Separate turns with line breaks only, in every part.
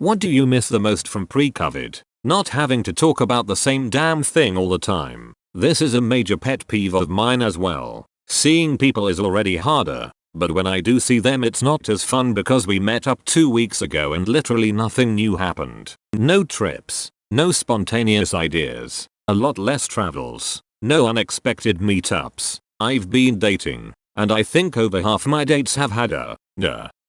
What do you miss the most from pre-COVID? Not having to talk about the same damn thing all the time. This is a major pet peeve of mine as well. Seeing people is already harder, but when I do see them it's not as fun because we met up 2 weeks ago and literally nothing new happened. No trips, no spontaneous ideas, a lot less travels, no unexpected meetups. I've been dating, and I think over half my dates have had a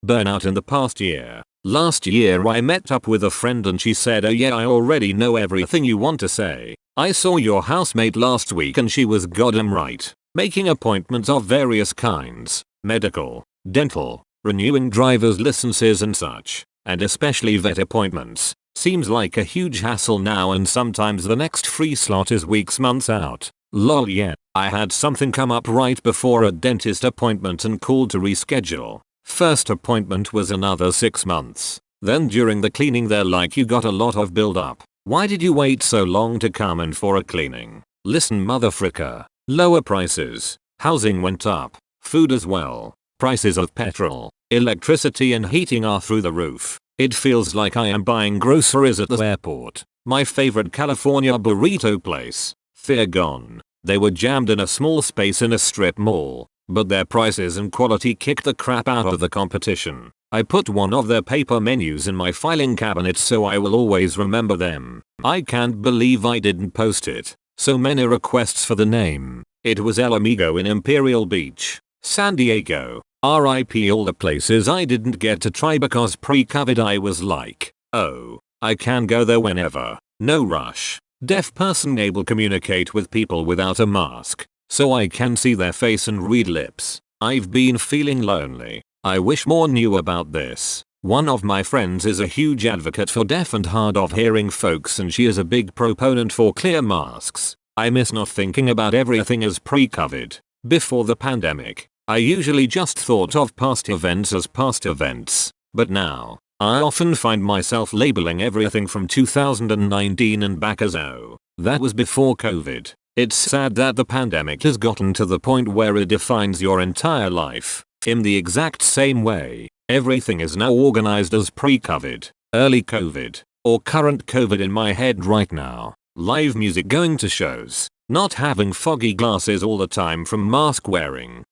burnout in the past year. Last year I met up with a friend and she said, "Oh yeah, I already know everything you want to say. I saw your housemate last week and she was goddamn right. Making appointments of various kinds, medical, dental, renewing driver's licenses and such, and especially vet appointments, seems like a huge hassle now and sometimes the next free slot is weeks months out. Lol yeah, I had something come up right before a dentist appointment and called to reschedule. First appointment was another 6 months. Then during the cleaning they're like, you got a lot of build up. Why did you wait so long to come in for a cleaning? Listen motherfricker. Lower prices. Housing went up. Food as well. Prices of petrol, electricity and heating are through the roof. It feels like I am buying groceries at the airport. My favorite California burrito place. Fear gone. They were jammed in a small space in a strip mall, but their prices and quality kicked the crap out of the competition. I put one of their paper menus in my filing cabinet so I will always remember them. I can't believe I didn't post it. So many requests for the name. It was El Amigo in Imperial Beach, San Diego. RIP all the places I didn't get to try because pre-COVID I was like, oh, I can go there whenever. No rush. Deaf person able communicate with people without a mask, so I can see their face and read lips. I've been feeling lonely. I wish more knew about this. One of my friends is a huge advocate for deaf and hard of hearing folks and she is a big proponent for clear masks. I miss not thinking about everything as pre-COVID. Before the pandemic, I usually just thought of past events as past events, but now, I often find myself labeling everything from 2019 and back as oh, that was before COVID. It's sad that the pandemic has gotten to the point where it defines your entire life. In the exact same way, everything is now organized as pre-COVID, early COVID, or current COVID in my head right now. Live music, going to shows, not having foggy glasses all the time from mask wearing.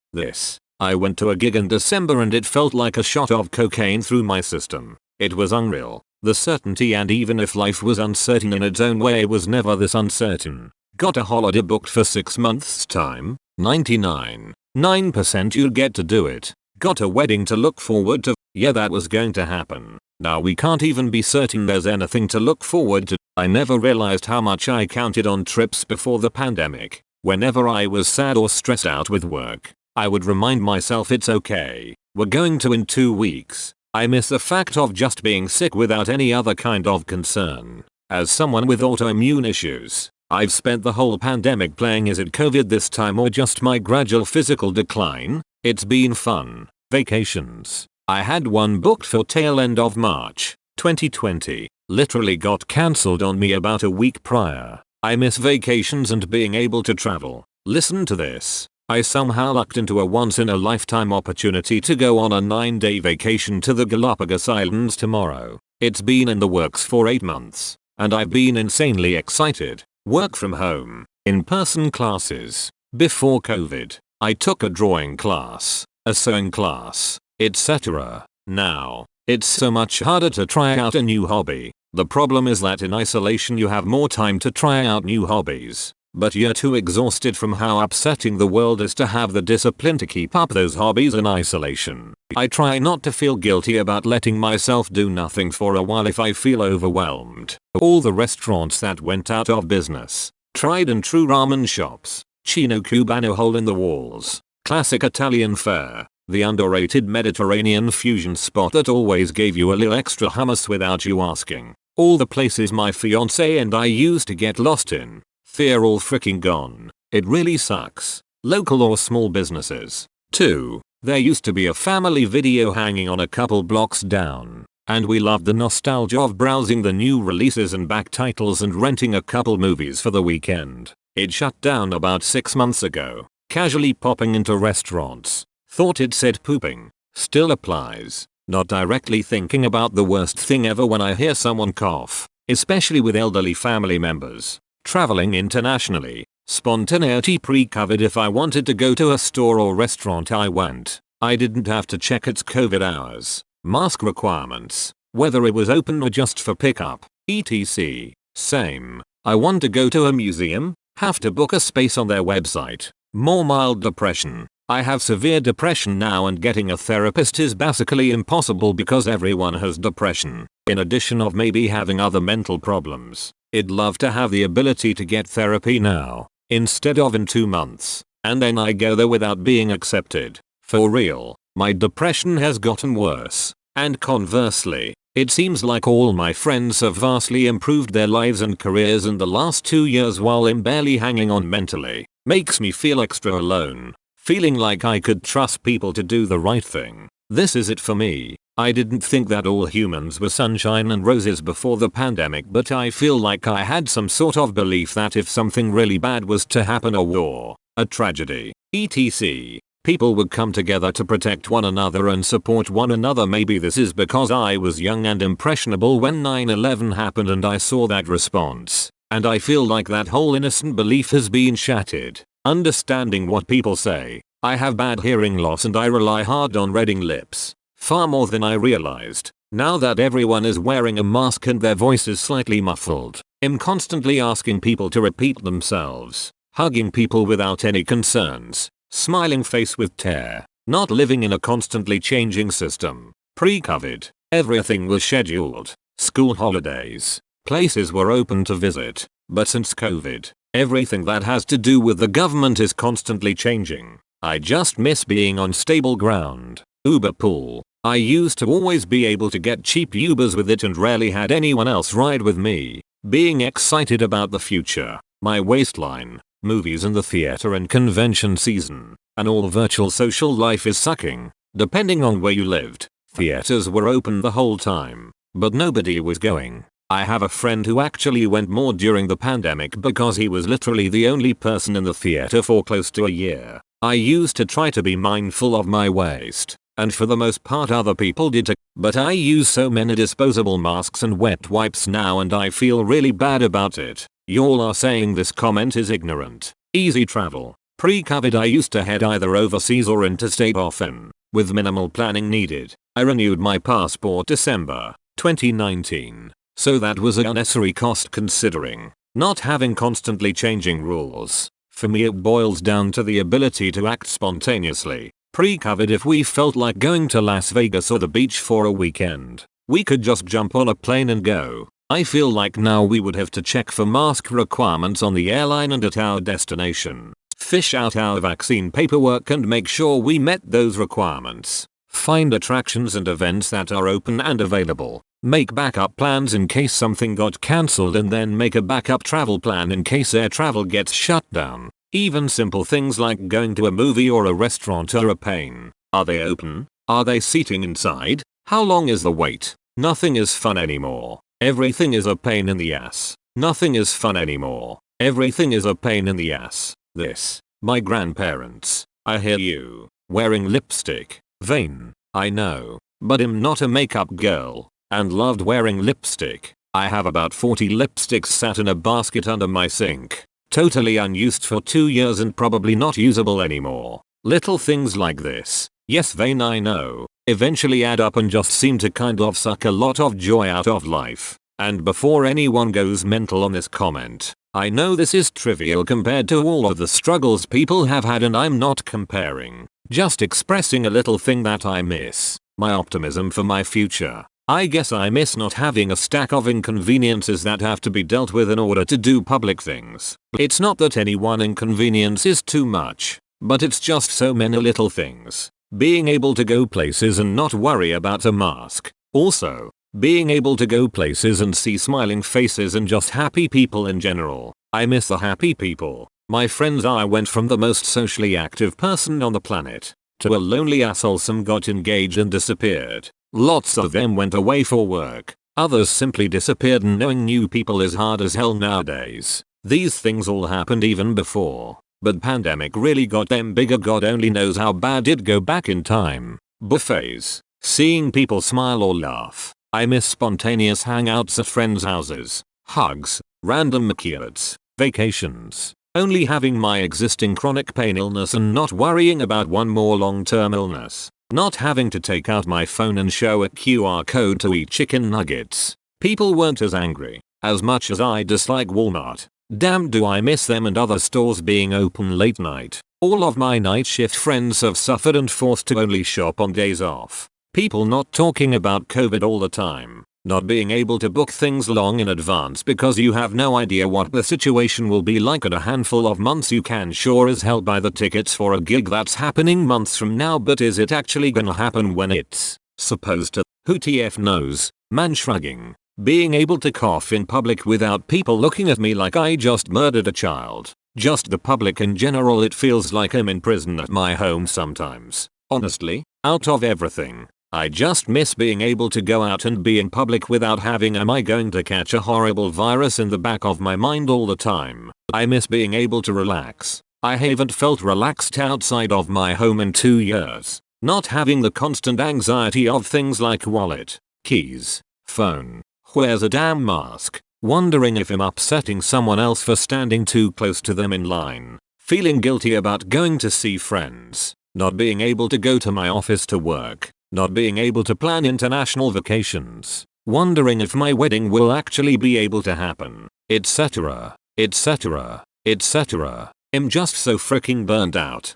I went to a gig in December and it felt like a shot of cocaine through my system. It was unreal. The certainty, and even if life was uncertain in its own way, it was never this uncertain. Got a holiday booked for 6 months time, 99.9% you'll get to do it. Got a wedding to look forward to, yeah, that was going to happen. Now we can't even be certain there's anything to look forward to. I never realized how much I counted on trips before the pandemic. Whenever I was sad or stressed out with work, I would remind myself it's okay, we're going to in 2 weeks. I miss the fact of just being sick without any other kind of concern. As someone with autoimmune issues, I've spent the whole pandemic playing is it COVID this time or just my gradual physical decline? It's been fun. Vacations. I had one booked for tail end of March 2020. Literally got cancelled on me about a week prior. I miss vacations and being able to travel. Listen to this. I somehow lucked into a once-in-a-lifetime opportunity to go on a 9-day vacation to the Galapagos Islands tomorrow. It's been in the works for 8 months, and I've been insanely excited. Work from home, in-person classes. Before COVID, I took a drawing class, a sewing class, etc. Now, it's so much harder to try out a new hobby. The problem is that in isolation you have more time to try out new hobbies. But you're too exhausted from how upsetting the world is to have the discipline to keep up those hobbies in isolation. I try not to feel guilty about letting myself do nothing for a while if I feel overwhelmed. All the restaurants that went out of business, tried and true ramen shops, Chino Cubano hole in the walls, classic Italian fare, the underrated Mediterranean fusion spot that always gave you a little extra hummus without you asking, all the places my fiance and I used to get lost in. They're all freaking gone. It really sucks. Local or small businesses. 2. There used to be a family video hanging on a couple blocks down, and we loved the nostalgia of browsing the new releases and back titles and renting a couple movies for the weekend. It shut down about 6 months ago. Casually popping into restaurants. Thought it said pooping. Still applies. not directly thinking about the worst thing ever when I hear someone cough, especially with elderly family members. Traveling internationally. Spontaneity pre-COVID. If I wanted to go to a store or restaurant I went. I didn't have to check its COVID hours, mask requirements, whether it was open or just for pickup, etc. Same. I want to go to a museum, have to book a space on their website. More mild depression. I have severe depression now and getting a therapist is basically impossible because everyone has depression, in addition of maybe having other mental problems. I'd love to have the ability to get therapy now, instead of in 2 months, and then I go there without being accepted. For real, my depression has gotten worse, and conversely, it seems like all my friends have vastly improved their lives and careers in the last 2 years while I'm barely hanging on mentally. Makes me feel extra alone, feeling like I could trust people to do the right thing. This is it for me. I didn't think that all humans were sunshine and roses before the pandemic, but I feel like I had some sort of belief that if something really bad was to happen, a war, a tragedy, etc., people would come together to protect one another and support one another. Maybe this is because I was young and impressionable when 9/11 happened and I saw that response, and I feel like that whole innocent belief has been shattered. Understanding what people say. I have bad hearing loss and I rely hard on reading lips, far more than I realized. Now that everyone is wearing a mask and their voice is slightly muffled, I'm constantly asking people to repeat themselves, hugging people without any concerns, smiling face with tear, not living in a constantly changing system. Pre-COVID, everything was scheduled, school holidays, places were open to visit, but since COVID, everything that has to do with the government is constantly changing. I just miss being on stable ground. Uber pool. I used to always be able to get cheap Ubers with it and rarely had anyone else ride with me. Being excited about the future. My waistline. Movies in the theater and convention season. And all virtual social life is sucking. Depending on where you lived, theaters were open the whole time, but nobody was going. I have a friend who actually went more during the pandemic because he was literally the only person in the theater for close to a year. I used to try to be mindful of my waist, and for the most part other people did too, but I use so many disposable masks and wet wipes now and I feel really bad about it. Y'all are saying this comment is ignorant. Easy travel. Pre-COVID I used to head either overseas or interstate often, with minimal planning needed. I renewed my passport December 2019. So that was a unnecessary cost considering not having constantly changing rules. For me it boils down to the ability to act spontaneously. Pre-COVID if we felt like going to Las Vegas or the beach for a weekend, we could just jump on a plane and go. I feel like now we would have to check for mask requirements on the airline and at our destination. Fish out our vaccine paperwork and make sure we met those requirements. Find attractions and events that are open and available. Make backup plans in case something got cancelled and then make a backup travel plan in case air travel gets shut down. Even simple things like going to a movie or a restaurant are a pain. Are they open? Are they seating inside? How long is the wait? Nothing is fun anymore. Everything is a pain in the ass. Nothing is fun anymore. Everything is a pain in the ass. This. My grandparents. I hear you. Wearing lipstick. Vain. I know. But I'm not a makeup girl. And loved wearing lipstick. I have about 40 lipsticks sat in a basket under my sink. Totally unused for 2 years and probably not usable anymore. Little things like this. Yes, vain, I know. Eventually add up and just seem to kind of suck a lot of joy out of life. And before anyone goes mental on this comment, I know this is trivial compared to all of the struggles people have had and I'm not comparing. Just expressing a little thing that I miss. My optimism for my future. I guess I miss not having a stack of inconveniences that have to be dealt with in order to do public things. It's not that any one inconvenience is too much, but it's just so many little things. Being able to go places and not worry about a mask. Also, being able to go places and see smiling faces and just happy people in general. I miss the happy people. My friends. I went from the most socially active person on the planet to a lonely asshole. Some got engaged and disappeared. Lots of them went away for work. Others simply disappeared, and knowing new people is hard as hell nowadays. These things all happened even before, but pandemic really got them bigger. God only knows how bad it'd go back in time. Buffets. Seeing people smile or laugh. I miss spontaneous hangouts at friends' houses, hugs, random McCures, vacations. Only having my existing chronic pain illness and not worrying about one more long-term illness. Not having to take out my phone and show a QR code to eat chicken nuggets. People weren't as angry. As much as I dislike Walmart. Damn, do I miss them and other stores being open late night. All of my night shift friends have suffered and forced to only shop on days off. People not talking about COVID all the time. Not being able to book things long in advance because you have no idea what the situation will be like in a handful of months. You can sure as hell buy the tickets for a gig that's happening months from now, but is it actually gonna happen when it's supposed to? Who TF knows? Man shrugging. Being able to cough in public without people looking at me like I just murdered a child. Just the public in general, it feels like I'm in prison at my home sometimes. Honestly, out of everything, I just miss being able to go out and be in public without having am I going to catch a horrible virus in the back of my mind all the time. I miss being able to relax. I haven't felt relaxed outside of my home in 2 years. Not having the constant anxiety of things like wallet, keys, phone. Where's a damn mask? Wondering if I'm upsetting someone else for standing too close to them in line. Feeling guilty about going to see friends. Not being able to go to my office to work. Not being able to plan international vacations. Wondering if my wedding will actually be able to happen. Etc. etc. etc. I'm just so freaking burned out.